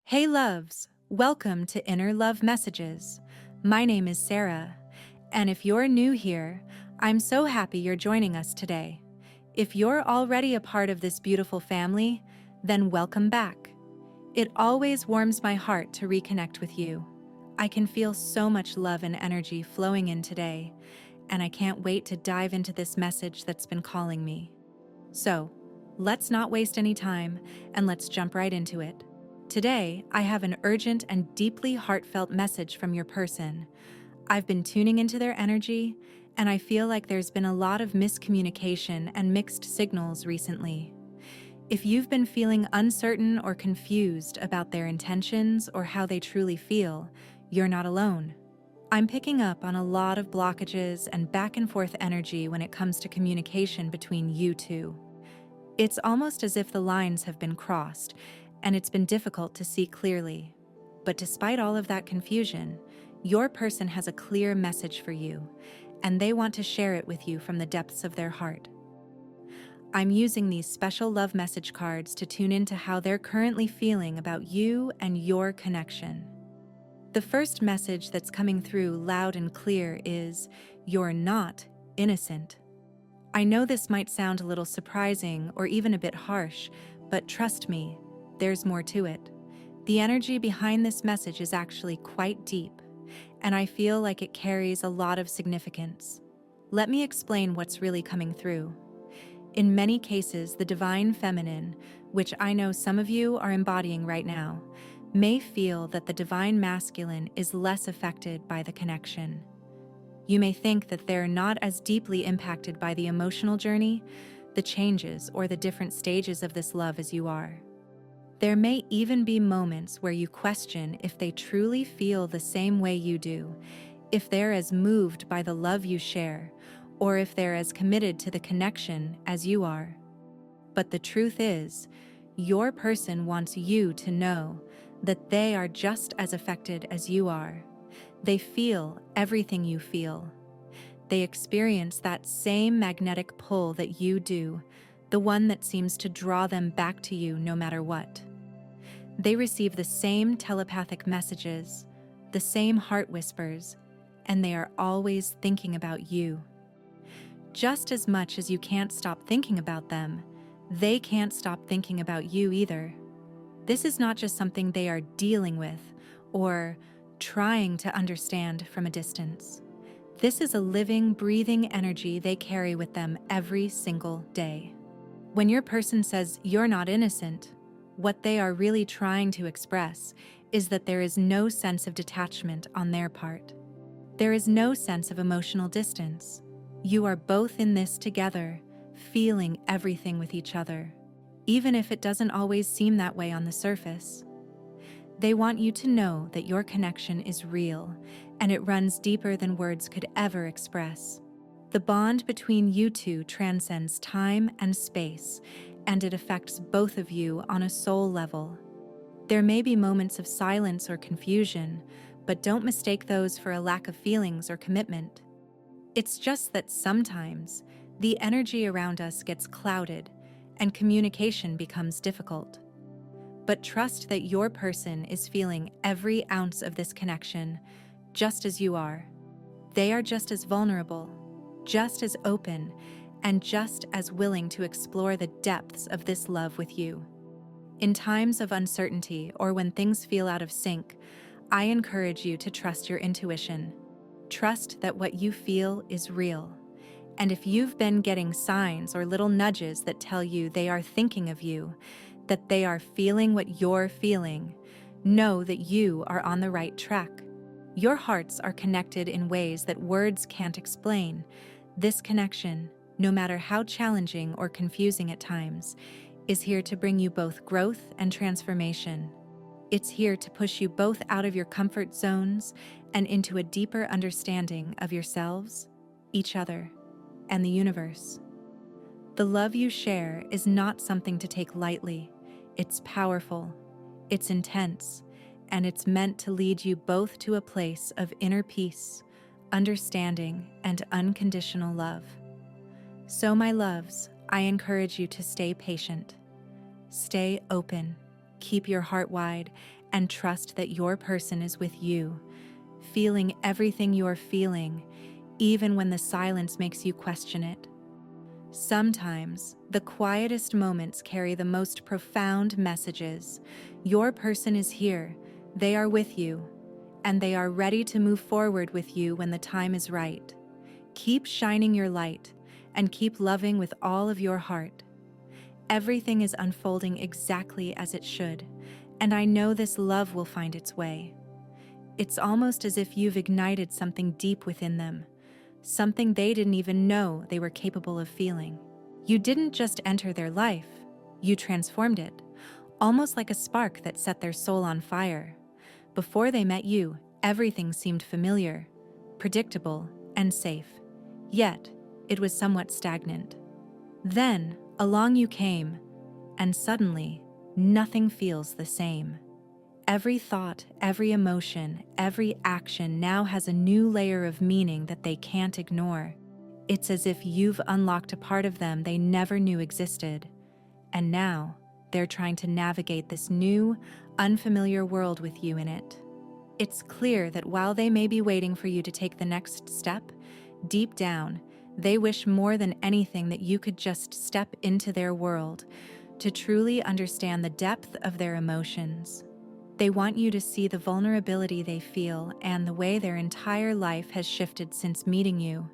Hey loves, welcome to Inner Love Messages. My name is Sarah, and if you're new here, I'm so happy you're joining us today. If you're already a part of this beautiful family, then welcome back. It always warms my heart to reconnect with you. I can feel so much love and energy flowing in today, and I can't wait to dive into this message that's been calling me. So, let's not waste any time and let's jump right into it. Today, I have an urgent and deeply heartfelt message from your person. I've been tuning into their energy, and I feel like there's been a lot of miscommunication and mixed signals recently. If you've been feeling uncertain or confused about their intentions or how they truly feel, you're not alone. I'm picking up on a lot of blockages and back and forth energy when it comes to communication between you two. It's almost as if the lines have been crossed, and it's been difficult to see clearly. But despite all of that confusion, your person has a clear message for you, and they want to share it with you from the depths of their heart. I'm using these special love message cards to tune into how they're currently feeling about you and your connection. The first message that's coming through loud and clear is, "You're not innocent." I know this might sound a little surprising or even a bit harsh, but trust me, there's more to it. The energy behind this message is actually quite deep, and I feel like it carries a lot of significance. Let me explain what's really coming through. In many cases, the divine feminine, which I know some of you are embodying right now, may feel that the divine masculine is less affected by the connection. You may think that they're not as deeply impacted by the emotional journey, the changes, or the different stages of this love as you are. There may even be moments where you question if they truly feel the same way you do, if they're as moved by the love you share, or if they're as committed to the connection as you are. But the truth is, your person wants you to know that they are just as affected as you are. They feel everything you feel. They experience that same magnetic pull that you do, the one that seems to draw them back to you no matter what. They receive the same telepathic messages, the same heart whispers, and they are always thinking about you. Just as much as you can't stop thinking about them, they can't stop thinking about you either. This is not just something they are dealing with or trying to understand from a distance. This is a living, breathing energy they carry with them every single day. When your person says you're not innocent, what they are really trying to express is that there is no sense of detachment on their part. There is no sense of emotional distance. You are both in this together, feeling everything with each other, even if it doesn't always seem that way on the surface. They want you to know that your connection is real, and it runs deeper than words could ever express. The bond between you two transcends time and space, and it affects both of you on a soul level. There may be moments of silence or confusion, but don't mistake those for a lack of feelings or commitment. It's just that sometimes the energy around us gets clouded and communication becomes difficult. But trust that your person is feeling every ounce of this connection, just as you are. They are just as vulnerable, just as open, and just as willing to explore the depths of this love with you. In times of uncertainty or when things feel out of sync, I encourage you to trust your intuition. Trust that what you feel is real. And if you've been getting signs or little nudges that tell you they are thinking of you, that they are feeling what you're feeling, know that you are on the right track. Your hearts are connected in ways that words can't explain. This connection, no matter how challenging or confusing at times, is here to bring you both growth and transformation. It's here to push you both out of your comfort zones and into a deeper understanding of yourselves, each other, and the universe. The love you share is not something to take lightly. It's powerful, it's intense, and it's meant to lead you both to a place of inner peace, understanding, and unconditional love. So, my loves, I encourage you to stay patient, stay open, keep your heart wide, and trust that your person is with you, feeling everything you're feeling, even when the silence makes you question it. Sometimes, the quietest moments carry the most profound messages. Your person is here, they are with you, and they are ready to move forward with you when the time is right. Keep shining your light, and keep loving with all of your heart. Everything is unfolding exactly as it should, and I know this love will find its way. It's almost as if you've ignited something deep within them, something they didn't even know they were capable of feeling. You didn't just enter their life, you transformed it, almost like a spark that set their soul on fire. Before they met you, everything seemed familiar, predictable, and safe. Yet, it was somewhat stagnant. Then, along you came, and suddenly, nothing feels the same. Every thought, every emotion, every action now has a new layer of meaning that they can't ignore. It's as if you've unlocked a part of them they never knew existed. And now, they're trying to navigate this new, unfamiliar world with you in it. It's clear that while they may be waiting for you to take the next step, deep down, they wish more than anything that you could just step into their world to truly understand the depth of their emotions. They want you to see the vulnerability they feel and the way their entire life has shifted since meeting you.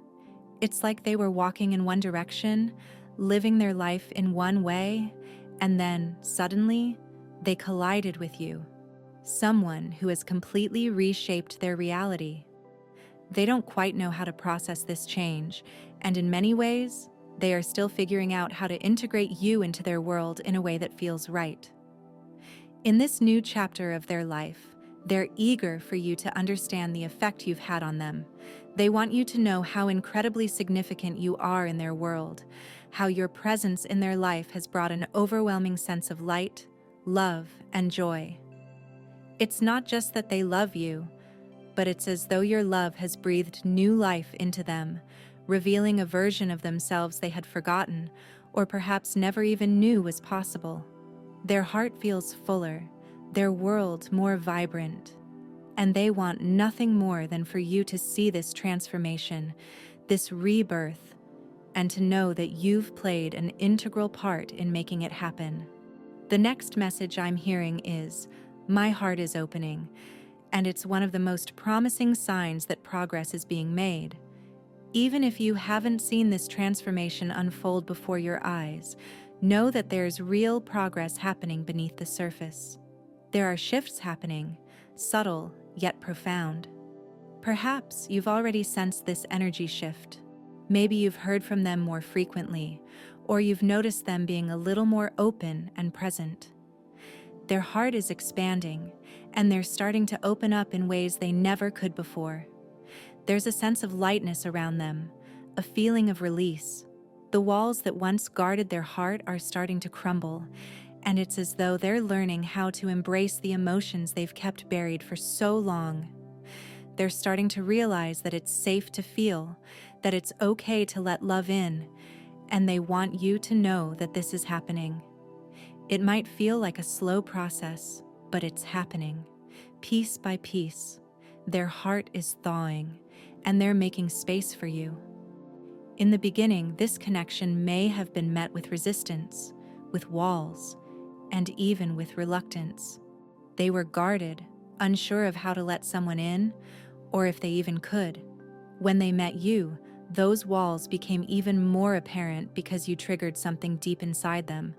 It's like they were walking in one direction, living their life in one way, and then, suddenly, they collided with you. Someone who has completely reshaped their reality. They don't quite know how to process this change, and in many ways, they are still figuring out how to integrate you into their world in a way that feels right. In this new chapter of their life, they're eager for you to understand the effect you've had on them. They want you to know how incredibly significant you are in their world, how your presence in their life has brought an overwhelming sense of light, love, and joy. It's not just that they love you, but it's as though your love has breathed new life into them, revealing a version of themselves they had forgotten, or perhaps never even knew was possible. Their heart feels fuller, their world more vibrant, and they want nothing more than for you to see this transformation, this rebirth, and to know that you've played an integral part in making it happen. The next message I'm hearing is, "My heart is opening," and it's one of the most promising signs that progress is being made. Even if you haven't seen this transformation unfold before your eyes, know that there's real progress happening beneath the surface. There are shifts happening, subtle yet profound. Perhaps you've already sensed this energy shift. Maybe you've heard from them more frequently, or you've noticed them being a little more open and present. Their heart is expanding, and they're starting to open up in ways they never could before. There's a sense of lightness around them, a feeling of release. The walls that once guarded their heart are starting to crumble, and it's as though they're learning how to embrace the emotions they've kept buried for so long. They're starting to realize that it's safe to feel, that it's okay to let love in, and they want you to know that this is happening. It might feel like a slow process, but it's happening. Piece by piece, their heart is thawing, and they're making space for you. In the beginning, this connection may have been met with resistance, with walls, and even with reluctance. They were guarded, unsure of how to let someone in, or if they even could. When they met you, those walls became even more apparent because you triggered something deep inside them,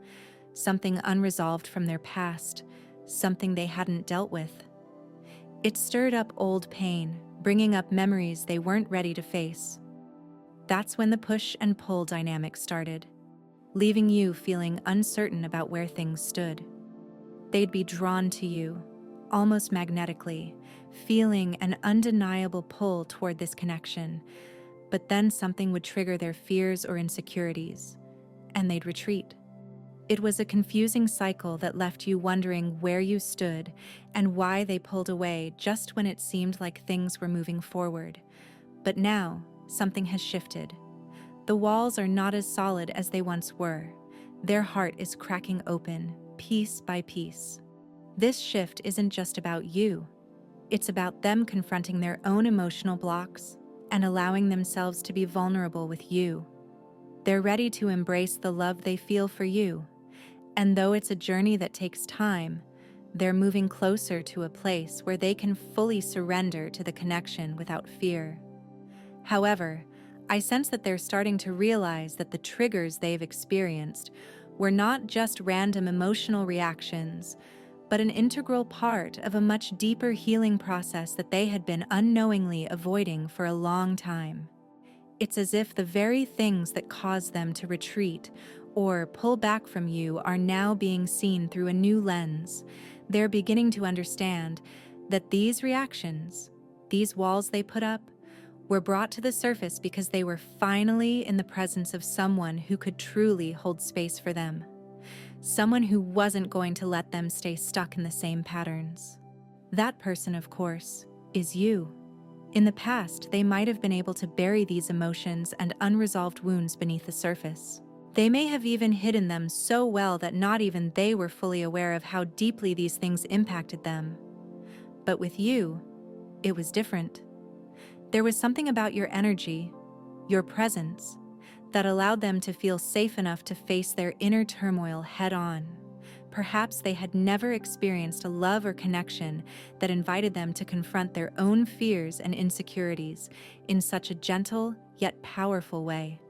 something unresolved from their past, something they hadn't dealt with. It stirred up old pain, bringing up memories they weren't ready to face. That's when the push and pull dynamic started, leaving you feeling uncertain about where things stood. They'd be drawn to you, almost magnetically, feeling an undeniable pull toward this connection, but then something would trigger their fears or insecurities, and they'd retreat. It was a confusing cycle that left you wondering where you stood and why they pulled away just when it seemed like things were moving forward. But now, something has shifted. The walls are not as solid as they once were. Their heart is cracking open, piece by piece. This shift isn't just about you. It's about them confronting their own emotional blocks and allowing themselves to be vulnerable with you. They're ready to embrace the love they feel for you. And though it's a journey that takes time, they're moving closer to a place where they can fully surrender to the connection without fear. However, I sense that they're starting to realize that the triggers they've experienced were not just random emotional reactions, but an integral part of a much deeper healing process that they had been unknowingly avoiding for a long time. It's as if the very things that caused them to retreat or pull back from you are now being seen through a new lens. They're beginning to understand that these reactions, these walls they put up, were brought to the surface because they were finally in the presence of someone who could truly hold space for them. Someone who wasn't going to let them stay stuck in the same patterns. That person, of course, is you. In the past, they might have been able to bury these emotions and unresolved wounds beneath the surface. They may have even hidden them so well that not even they were fully aware of how deeply these things impacted them. But with you, it was different. There was something about your energy, your presence, that allowed them to feel safe enough to face their inner turmoil head-on. Perhaps they had never experienced a love or connection that invited them to confront their own fears and insecurities in such a gentle yet powerful way.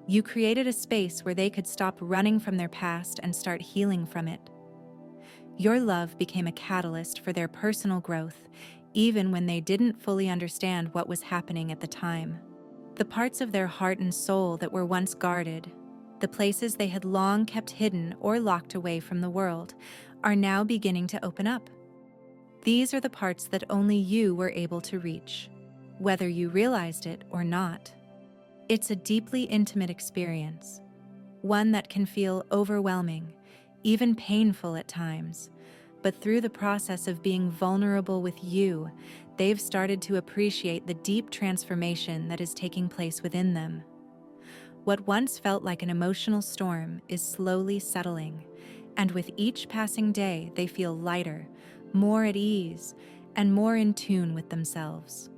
You created a space where they could stop running from their past and start healing from it. Your love became a catalyst for their personal growth, even when they didn't fully understand what was happening at the time. The parts of their heart and soul that were once guarded, the places they had long kept hidden or locked away from the world, are now beginning to open up. These are the parts that only you were able to reach, whether you realized it or not. It's a deeply intimate experience, one that can feel overwhelming, even painful at times. But through the process of being vulnerable with you, they've started to appreciate the deep transformation that is taking place within them. What once felt like an emotional storm is slowly settling, and with each passing day, they feel lighter, more at ease, and more in tune with themselves.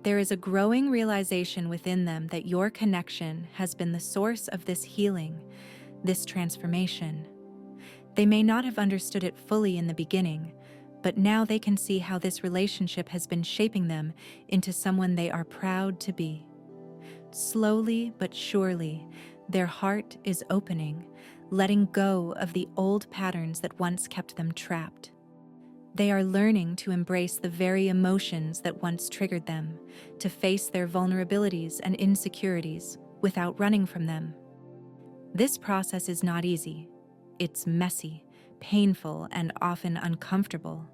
There is a growing realization within them that your connection has been the source of this healing, this transformation. They may not have understood it fully in the beginning, but now they can see how this relationship has been shaping them into someone they are proud to be. Slowly but surely, their heart is opening, letting go of the old patterns that once kept them trapped. They are learning to embrace the very emotions that once triggered them, to face their vulnerabilities and insecurities without running from them. This process is not easy. It's messy, painful, and often uncomfortable,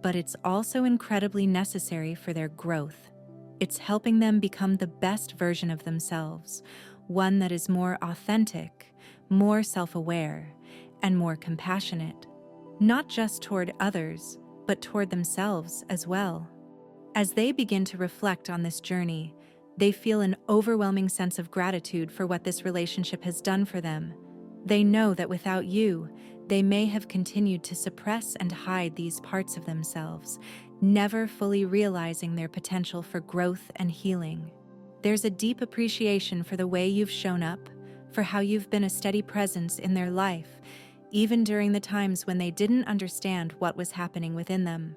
but it's also incredibly necessary for their growth. It's helping them become the best version of themselves, one that is more authentic, more self-aware, and more compassionate, not just toward others, but toward themselves as well. As they begin to reflect on this journey, they feel an overwhelming sense of gratitude for what this relationship has done for them. They know that without you, they may have continued to suppress and hide these parts of themselves, never fully realizing their potential for growth and healing. There's a deep appreciation for the way you've shown up, for how you've been a steady presence in their life, even during the times when they didn't understand what was happening within them.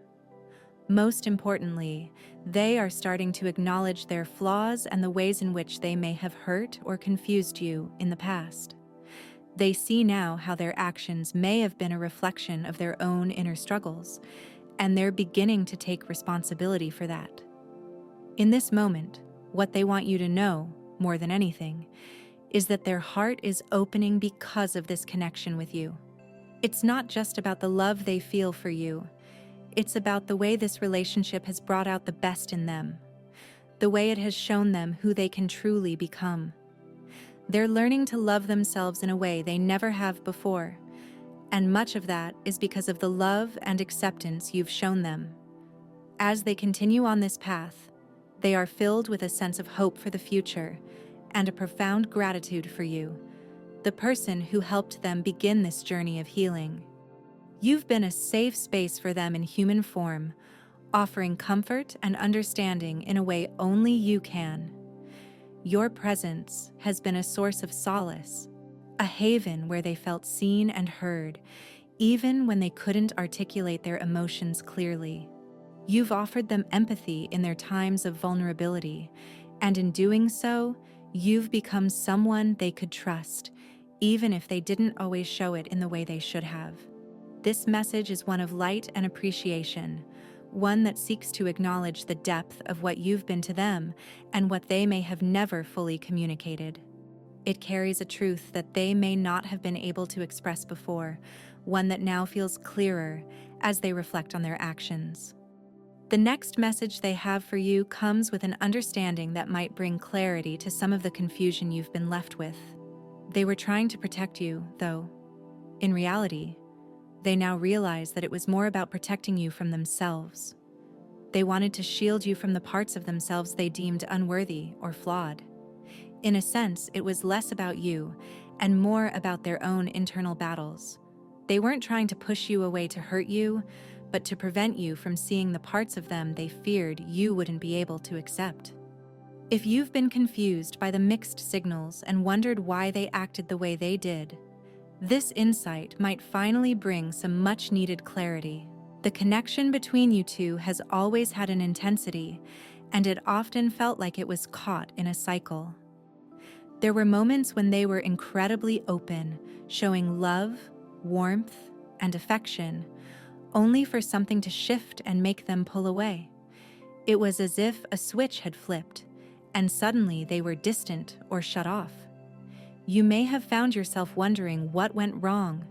Most importantly, they are starting to acknowledge their flaws and the ways in which they may have hurt or confused you in the past. They see now how their actions may have been a reflection of their own inner struggles, and they're beginning to take responsibility for that. In this moment, what they want you to know, more than anything, is that their heart is opening because of this connection with you. It's not just about the love they feel for you. It's about the way this relationship has brought out the best in them, the way it has shown them who they can truly become. They're learning to love themselves in a way they never have before, and much of that is because of the love and acceptance you've shown them. As they continue on this path, they are filled with a sense of hope for the future and a profound gratitude for you, the person who helped them begin this journey of healing. You've been a safe space for them in human form, offering comfort and understanding in a way only you can. Your presence has been a source of solace, a haven where they felt seen and heard, even when they couldn't articulate their emotions clearly. You've offered them empathy in their times of vulnerability, and in doing so, you've become someone they could trust, even if they didn't always show it in the way they should have. This message is one of light and appreciation, one that seeks to acknowledge the depth of what you've been to them and what they may have never fully communicated. It carries a truth that they may not have been able to express before, one that now feels clearer as they reflect on their actions. The next message they have for you comes with an understanding that might bring clarity to some of the confusion you've been left with. They were trying to protect you, though. In reality, they now realize that it was more about protecting you from themselves. They wanted to shield you from the parts of themselves they deemed unworthy or flawed. In a sense, it was less about you and more about their own internal battles. They weren't trying to push you away to hurt you, but to prevent you from seeing the parts of them they feared you wouldn't be able to accept. If you've been confused by the mixed signals and wondered why they acted the way they did, this insight might finally bring some much-needed clarity. The connection between you two has always had an intensity, and it often felt like it was caught in a cycle. There were moments when they were incredibly open, showing love, warmth, and affection, only for something to shift and make them pull away. It was as if a switch had flipped, and suddenly they were distant or shut off. You may have found yourself wondering what went wrong,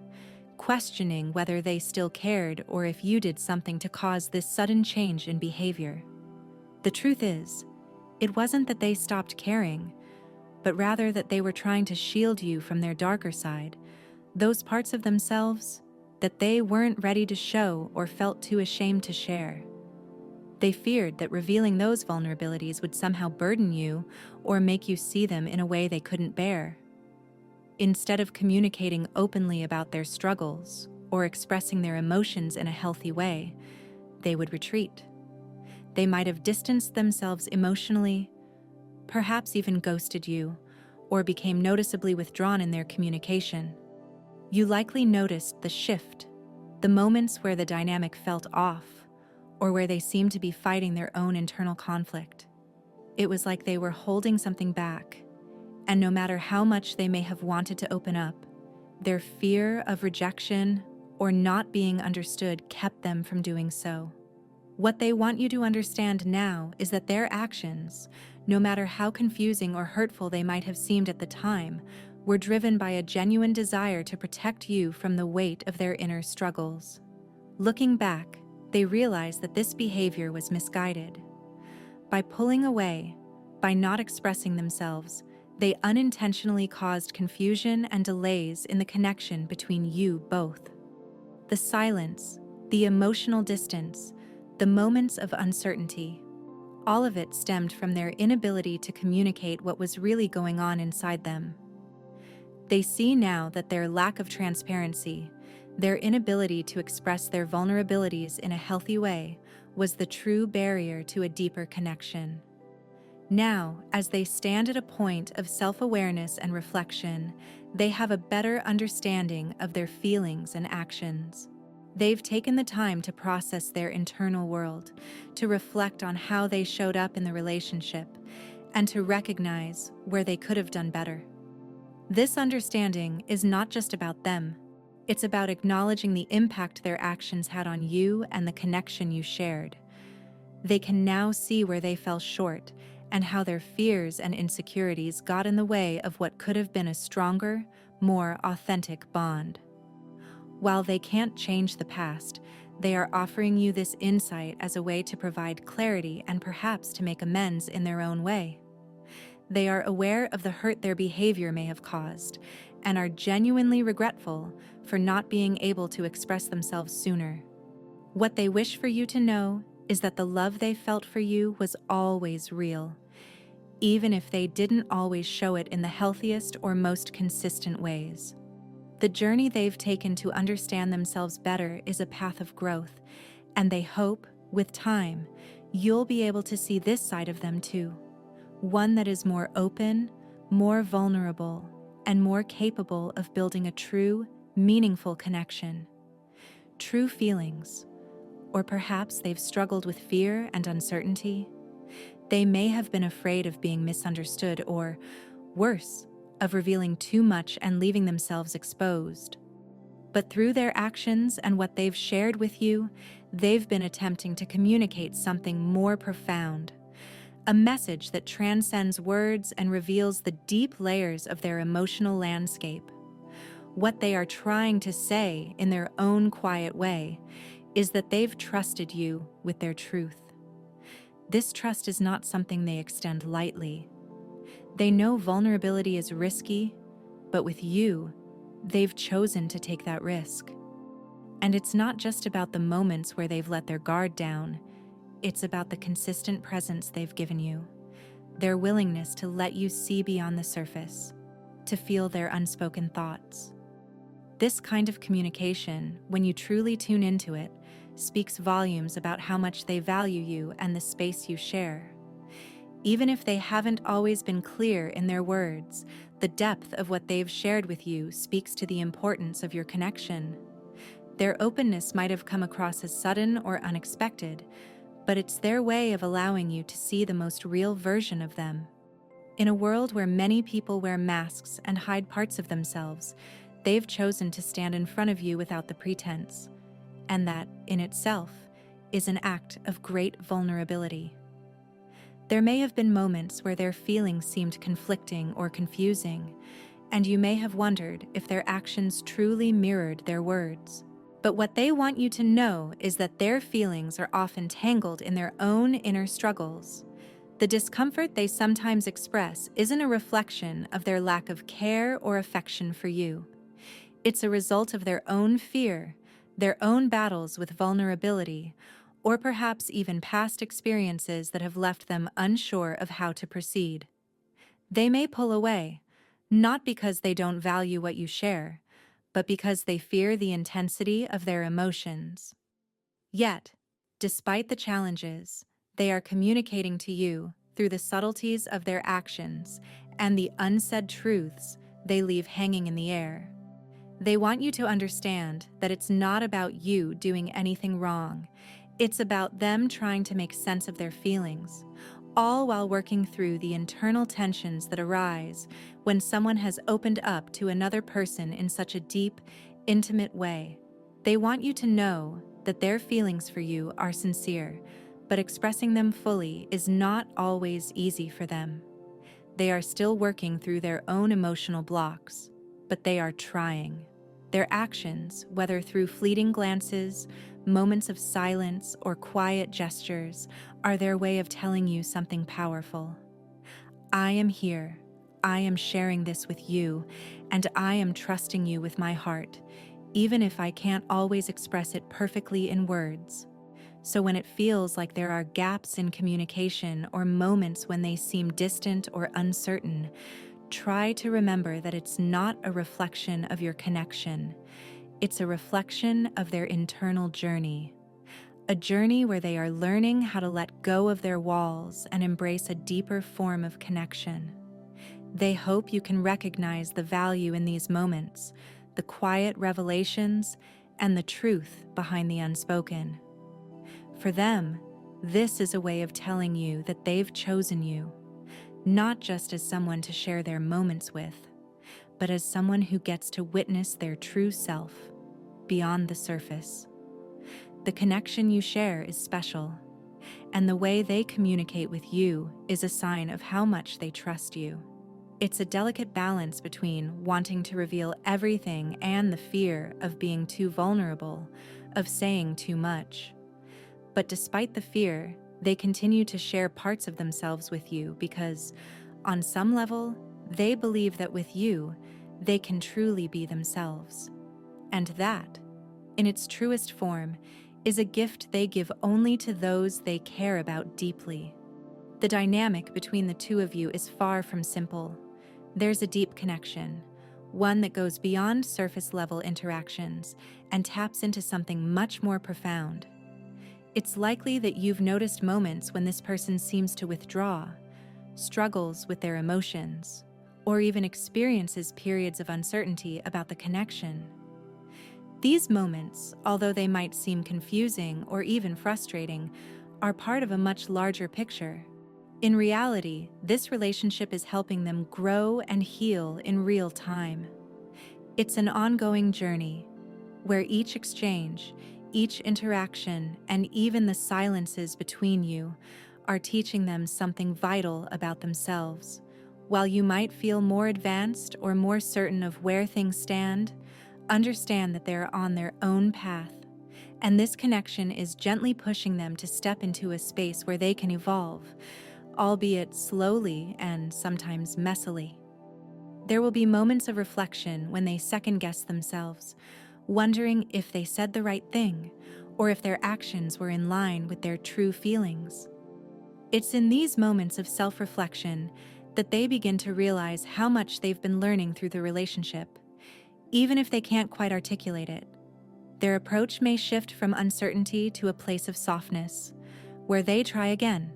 questioning whether they still cared or if you did something to cause this sudden change in behavior. The truth is, it wasn't that they stopped caring, but rather that they were trying to shield you from their darker side, those parts of themselves that they weren't ready to show or felt too ashamed to share. They feared that revealing those vulnerabilities would somehow burden you or make you see them in a way they couldn't bear. Instead of communicating openly about their struggles or expressing their emotions in a healthy way, they would retreat. They might have distanced themselves emotionally, perhaps even ghosted you, or became noticeably withdrawn in their communication. You likely noticed the shift, the moments where the dynamic felt off, or where they seemed to be fighting their own internal conflict. It was like they were holding something back, and no matter how much they may have wanted to open up, their fear of rejection or not being understood kept them from doing so. What they want you to understand now is that their actions, no matter how confusing or hurtful they might have seemed at the time, were driven by a genuine desire to protect you from the weight of their inner struggles. Looking back, they realized that this behavior was misguided. By pulling away, by not expressing themselves, they unintentionally caused confusion and delays in the connection between you both. The silence, the emotional distance, the moments of uncertainty, all of it stemmed from their inability to communicate what was really going on inside them. They see now that their lack of transparency, their inability to express their vulnerabilities in a healthy way, was the true barrier to a deeper connection. Now, as they stand at a point of self-awareness and reflection, they have a better understanding of their feelings and actions. They've taken the time to process their internal world, to reflect on how they showed up in the relationship, and to recognize where they could have done better. This understanding is not just about them. It's about acknowledging the impact their actions had on you and the connection you shared. They can now see where they fell short and how their fears and insecurities got in the way of what could have been a stronger, more authentic bond. While they can't change the past, they are offering you this insight as a way to provide clarity and perhaps to make amends in their own way. They are aware of the hurt their behavior may have caused and are genuinely regretful for not being able to express themselves sooner. What they wish for you to know is that the love they felt for you was always real, even if they didn't always show it in the healthiest or most consistent ways. The journey they've taken to understand themselves better is a path of growth, and they hope, with time, you'll be able to see this side of them too. One that is more open, more vulnerable, and more capable of building a true, meaningful connection. True feelings, or perhaps they've struggled with fear and uncertainty. They may have been afraid of being misunderstood or, worse, of revealing too much and leaving themselves exposed. But through their actions and what they've shared with you, they've been attempting to communicate something more profound, a message that transcends words and reveals the deep layers of their emotional landscape. What they are trying to say in their own quiet way is that they've trusted you with their truth. This trust is not something they extend lightly. They know vulnerability is risky, but with you, they've chosen to take that risk. And it's not just about the moments where they've let their guard down, it's about the consistent presence they've given you, their willingness to let you see beyond the surface, to feel their unspoken thoughts. This kind of communication, when you truly tune into it, speaks volumes about how much they value you and the space you share. Even if they haven't always been clear in their words, the depth of what they've shared with you speaks to the importance of your connection. Their openness might have come across as sudden or unexpected, but it's their way of allowing you to see the most real version of them. In a world where many people wear masks and hide parts of themselves, they've chosen to stand in front of you without the pretense, and that, in itself, is an act of great vulnerability. There may have been moments where their feelings seemed conflicting or confusing, and you may have wondered if their actions truly mirrored their words. But what they want you to know is that their feelings are often tangled in their own inner struggles. The discomfort they sometimes express isn't a reflection of their lack of care or affection for you. It's a result of their own fear, their own battles with vulnerability, or perhaps even past experiences that have left them unsure of how to proceed. They may pull away, not because they don't value what you share, but because they fear the intensity of their emotions. Yet, despite the challenges, they are communicating to you through the subtleties of their actions and the unsaid truths they leave hanging in the air. They want you to understand that it's not about you doing anything wrong. It's about them trying to make sense of their feelings, all while working through the internal tensions that arise when someone has opened up to another person in such a deep, intimate way. They want you to know that their feelings for you are sincere, but expressing them fully is not always easy for them. They are still working through their own emotional blocks, but they are trying. Their actions, whether through fleeting glances, moments of silence, or quiet gestures, are their way of telling you something powerful. I am here. I am sharing this with you, and I am trusting you with my heart, even if I can't always express it perfectly in words. So when it feels like there are gaps in communication or moments when they seem distant or uncertain, try to remember that it's not a reflection of your connection. It's a reflection of their internal journey. A journey where they are learning how to let go of their walls and embrace a deeper form of connection. They hope you can recognize the value in these moments, the quiet revelations, and the truth behind the unspoken. For them, this is a way of telling you that they've chosen you, not just as someone to share their moments with, but as someone who gets to witness their true self, beyond the surface. The connection you share is special, and the way they communicate with you is a sign of how much they trust you. It's a delicate balance between wanting to reveal everything and the fear of being too vulnerable, of saying too much. But despite the fear, they continue to share parts of themselves with you because, on some level, they believe that with you, they can truly be themselves. And that, in its truest form, is a gift they give only to those they care about deeply. The dynamic between the two of you is far from simple. There's a deep connection, one that goes beyond surface-level interactions and taps into something much more profound. It's likely that you've noticed moments when this person seems to withdraw, struggles with their emotions, or even experiences periods of uncertainty about the connection. These moments, although they might seem confusing or even frustrating, are part of a much larger picture. In reality, this relationship is helping them grow and heal in real time. It's an ongoing journey where each exchange, each interaction, and even the silences between you are teaching them something vital about themselves. While you might feel more advanced or more certain of where things stand, understand that they're on their own path, and this connection is gently pushing them to step into a space where they can evolve, albeit slowly and sometimes messily. There will be moments of reflection when they second-guess themselves, wondering if they said the right thing or if their actions were in line with their true feelings. It's in these moments of self-reflection that they begin to realize how much they've been learning through the relationship. Even if they can't quite articulate it, their approach may shift from uncertainty to a place of softness, where they try again,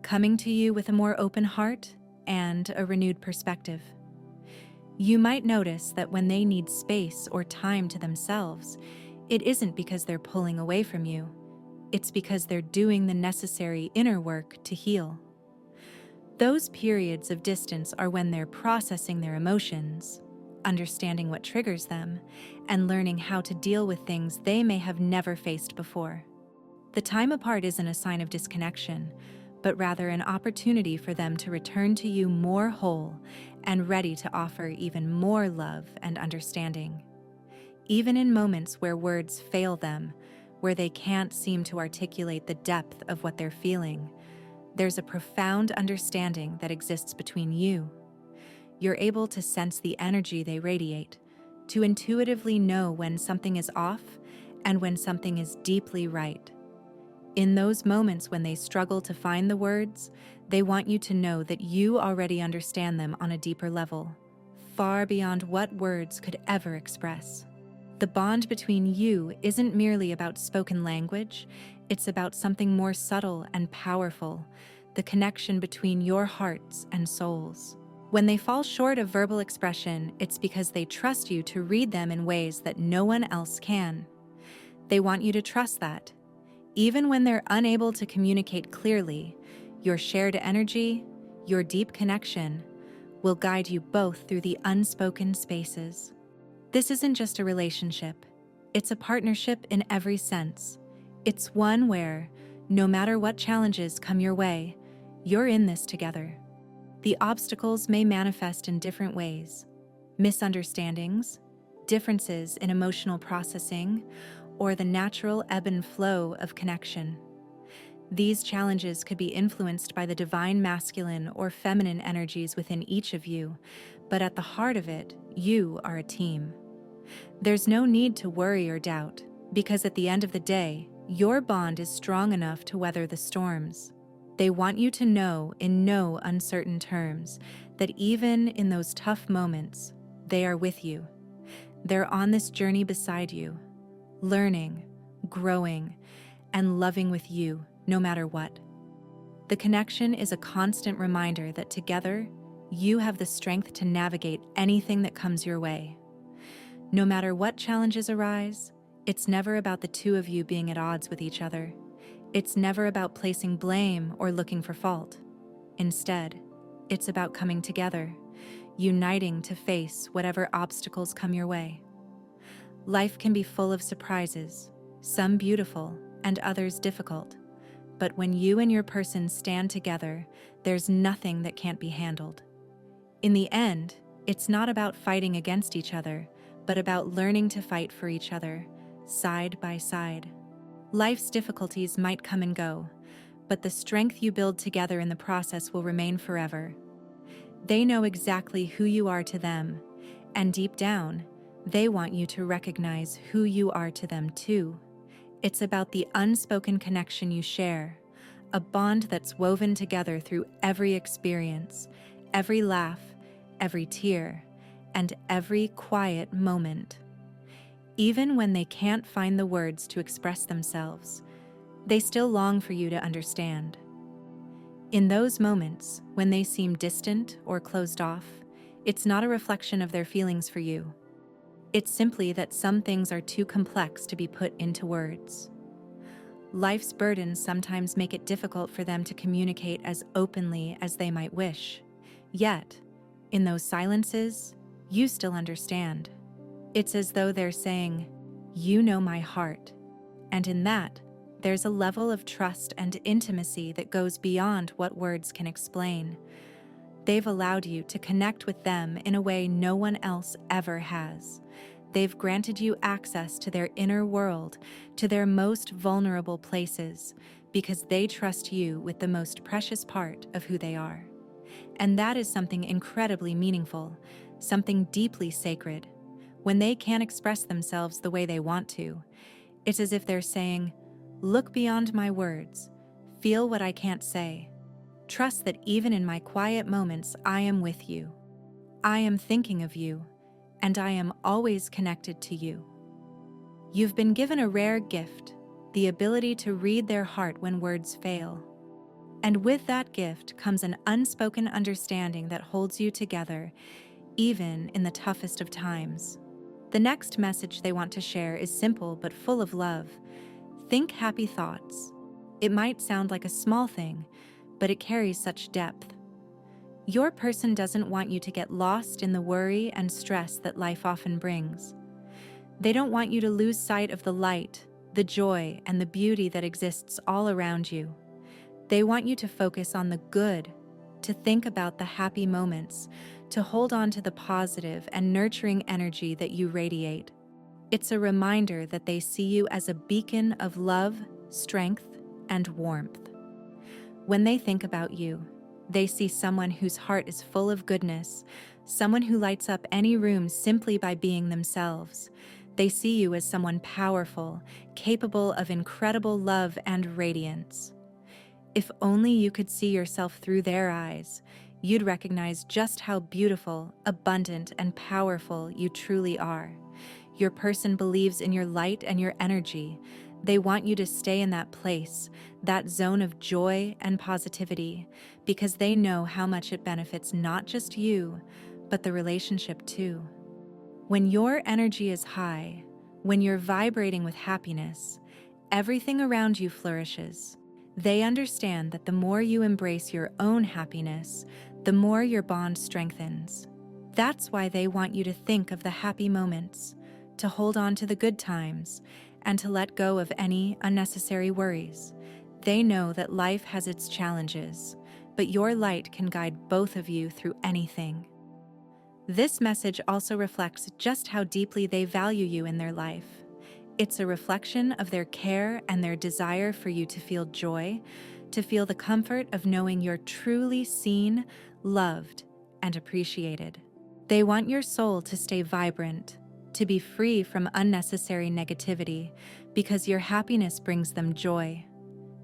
coming to you with a more open heart and a renewed perspective. You might notice that when they need space or time to themselves, it isn't because they're pulling away from you. It's because they're doing the necessary inner work to heal. Those periods of distance are when they're processing their emotions, understanding what triggers them, and learning how to deal with things they may have never faced before. The time apart isn't a sign of disconnection, but rather an opportunity for them to return to you more whole and ready to offer even more love and understanding. Even in moments where words fail them, where they can't seem to articulate the depth of what they're feeling, there's a profound understanding that exists between you. You're able to sense the energy they radiate, to intuitively know when something is off and when something is deeply right. In those moments when they struggle to find the words, they want you to know that you already understand them on a deeper level, far beyond what words could ever express. The bond between you isn't merely about spoken language, it's about something more subtle and powerful, the connection between your hearts and souls. When they fall short of verbal expression, it's because they trust you to read them in ways that no one else can. They want you to trust that, even when they're unable to communicate clearly, your shared energy, your deep connection, will guide you both through the unspoken spaces. This isn't just a relationship, it's a partnership in every sense. It's one where, no matter what challenges come your way, you're in this together. The obstacles may manifest in different ways: misunderstandings, differences in emotional processing, or the natural ebb and flow of connection. These challenges could be influenced by the divine masculine or feminine energies within each of you, but at the heart of it, you are a team. There's no need to worry or doubt, because at the end of the day, your bond is strong enough to weather the storms. They want you to know in no uncertain terms that even in those tough moments, they are with you. They're on this journey beside you, learning, growing, and loving with you no matter what. The connection is a constant reminder that together, you have the strength to navigate anything that comes your way. No matter what challenges arise, it's never about the two of you being at odds with each other. It's never about placing blame or looking for fault. Instead, it's about coming together, uniting to face whatever obstacles come your way. Life can be full of surprises, some beautiful and others difficult. But when you and your person stand together, there's nothing that can't be handled. In the end, it's not about fighting against each other, but about learning to fight for each other, side by side. Life's difficulties might come and go, but the strength you build together in the process will remain forever. They know exactly who you are to them, and deep down, they want you to recognize who you are to them too. It's about the unspoken connection you share, a bond that's woven together through every experience, every laugh, every tear, and every quiet moment. Even when they can't find the words to express themselves, they still long for you to understand. In those moments, when they seem distant or closed off, it's not a reflection of their feelings for you. It's simply that some things are too complex to be put into words. Life's burdens sometimes make it difficult for them to communicate as openly as they might wish. Yet, in those silences, you still understand. It's as though they're saying, "You know my heart." And in that, there's a level of trust and intimacy that goes beyond what words can explain. They've allowed you to connect with them in a way no one else ever has. They've granted you access to their inner world, to their most vulnerable places, because they trust you with the most precious part of who they are. And that is something incredibly meaningful, something deeply sacred. When they can't express themselves the way they want to, it's as if they're saying, "Look beyond my words, feel what I can't say. Trust that even in my quiet moments, I am with you. I am thinking of you, and I am always connected to you." You've been given a rare gift, the ability to read their heart when words fail. And with that gift comes an unspoken understanding that holds you together, even in the toughest of times. The next message they want to share is simple but full of love. Think happy thoughts. It might sound like a small thing, but it carries such depth. Your person doesn't want you to get lost in the worry and stress that life often brings. They don't want you to lose sight of the light, the joy, and the beauty that exists all around you. They want you to focus on the good, to think about the happy moments, to hold on to the positive and nurturing energy that you radiate. It's a reminder that they see you as a beacon of love, strength, and warmth. When they think about you, they see someone whose heart is full of goodness, someone who lights up any room simply by being themselves. They see you as someone powerful, capable of incredible love and radiance. If only you could see yourself through their eyes, you'd recognize just how beautiful, abundant, and powerful you truly are. Your person believes in your light and your energy. They want you to stay in that place, that zone of joy and positivity, because they know how much it benefits not just you, but the relationship too. When your energy is high, when you're vibrating with happiness, everything around you flourishes. They understand that the more you embrace your own happiness, the more your bond strengthens. That's why they want you to think of the happy moments, to hold on to the good times, and to let go of any unnecessary worries. They know that life has its challenges, but your light can guide both of you through anything. This message also reflects just how deeply they value you in their life. It's a reflection of their care and their desire for you to feel joy, to feel the comfort of knowing you're truly seen, loved, and appreciated. They want your soul to stay vibrant, to be free from unnecessary negativity, because your happiness brings them joy.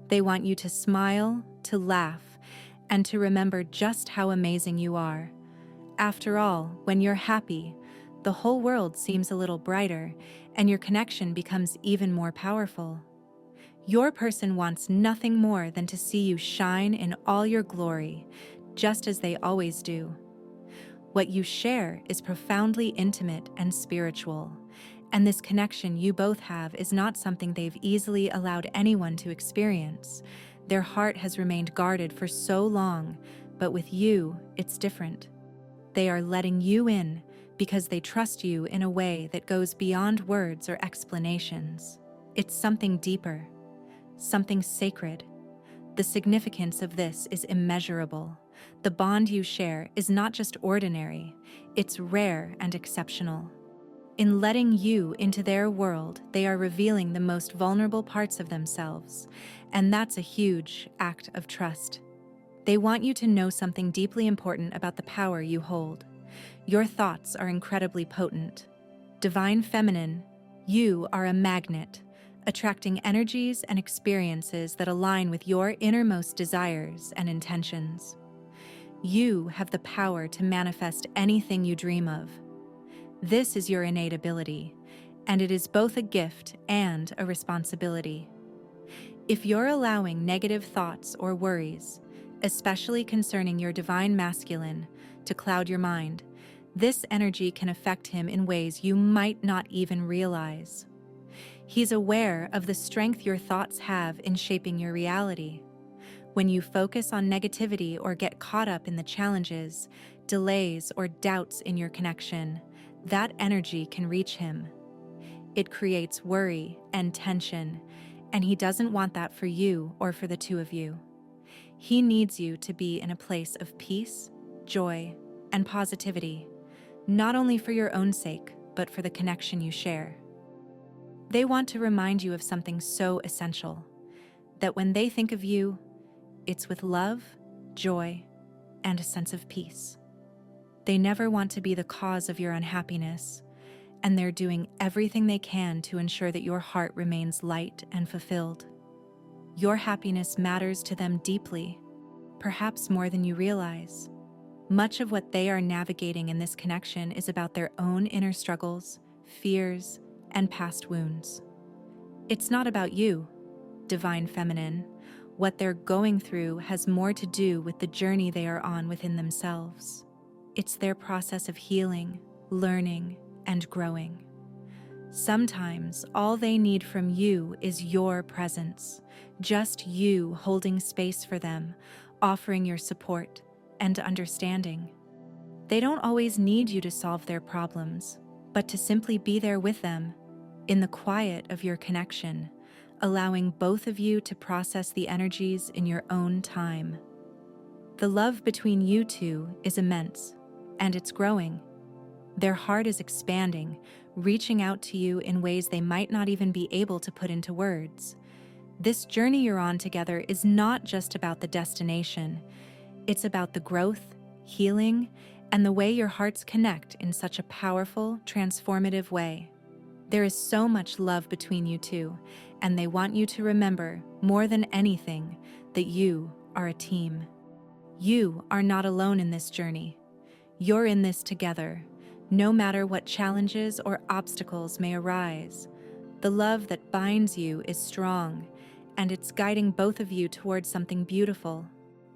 They want you to smile, to laugh, and to remember just how amazing you are. After all, when you're happy, the whole world seems a little brighter, and your connection becomes even more powerful. Your person wants nothing more than to see you shine in all your glory, just as they always do. What you share is profoundly intimate and spiritual, and this connection you both have is not something they've easily allowed anyone to experience. Their heart has remained guarded for so long, but with you, it's different. They are letting you in because they trust you in a way that goes beyond words or explanations. It's something deeper, something sacred. The significance of this is immeasurable. The bond you share is not just ordinary, it's rare and exceptional. In letting you into their world, they are revealing the most vulnerable parts of themselves, and that's a huge act of trust. They want you to know something deeply important about the power you hold. Your thoughts are incredibly potent. Divine Feminine, you are a magnet, attracting energies and experiences that align with your innermost desires and intentions. You have the power to manifest anything you dream of. This is your innate ability, and it is both a gift and a responsibility. If you're allowing negative thoughts or worries, especially concerning your divine masculine, to cloud your mind, this energy can affect him in ways you might not even realize. He's aware of the strength your thoughts have in shaping your reality. When you focus on negativity or get caught up in the challenges, delays, or doubts in your connection, that energy can reach him. It creates worry and tension, and he doesn't want that for you or for the two of you. He needs you to be in a place of peace, joy, and positivity, not only for your own sake, but for the connection you share. They want to remind you of something so essential, that when they think of you, it's with love, joy, and a sense of peace. They never want to be the cause of your unhappiness, and they're doing everything they can to ensure that your heart remains light and fulfilled. Your happiness matters to them deeply, perhaps more than you realize. Much of what they are navigating in this connection is about their own inner struggles, fears, and past wounds. It's not about you, divine feminine. What they're going through has more to do with the journey they are on within themselves. It's their process of healing, learning, and growing. Sometimes all they need from you is your presence, just you holding space for them, offering your support and understanding. They don't always need you to solve their problems, but to simply be there with them, in the quiet of your connection, allowing both of you to process the energies in your own time. The love between you two is immense, and it's growing. Their heart is expanding, reaching out to you in ways they might not even be able to put into words. This journey you're on together is not just about the destination. It's about the growth, healing, and the way your hearts connect in such a powerful, transformative way. There is so much love between you two, and they want you to remember, more than anything, that you are a team. You are not alone in this journey. You're in this together, no matter what challenges or obstacles may arise. The love that binds you is strong, and it's guiding both of you towards something beautiful.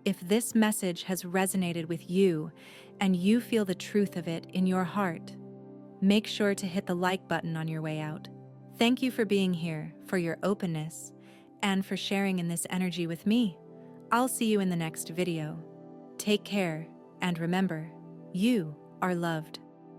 If this message has resonated with you, and you feel the truth of it in your heart, make sure to hit the like button on your way out. Thank you for being here, for your openness, and for sharing in this energy with me. I'll see you in the next video. Take care, and remember, you are loved.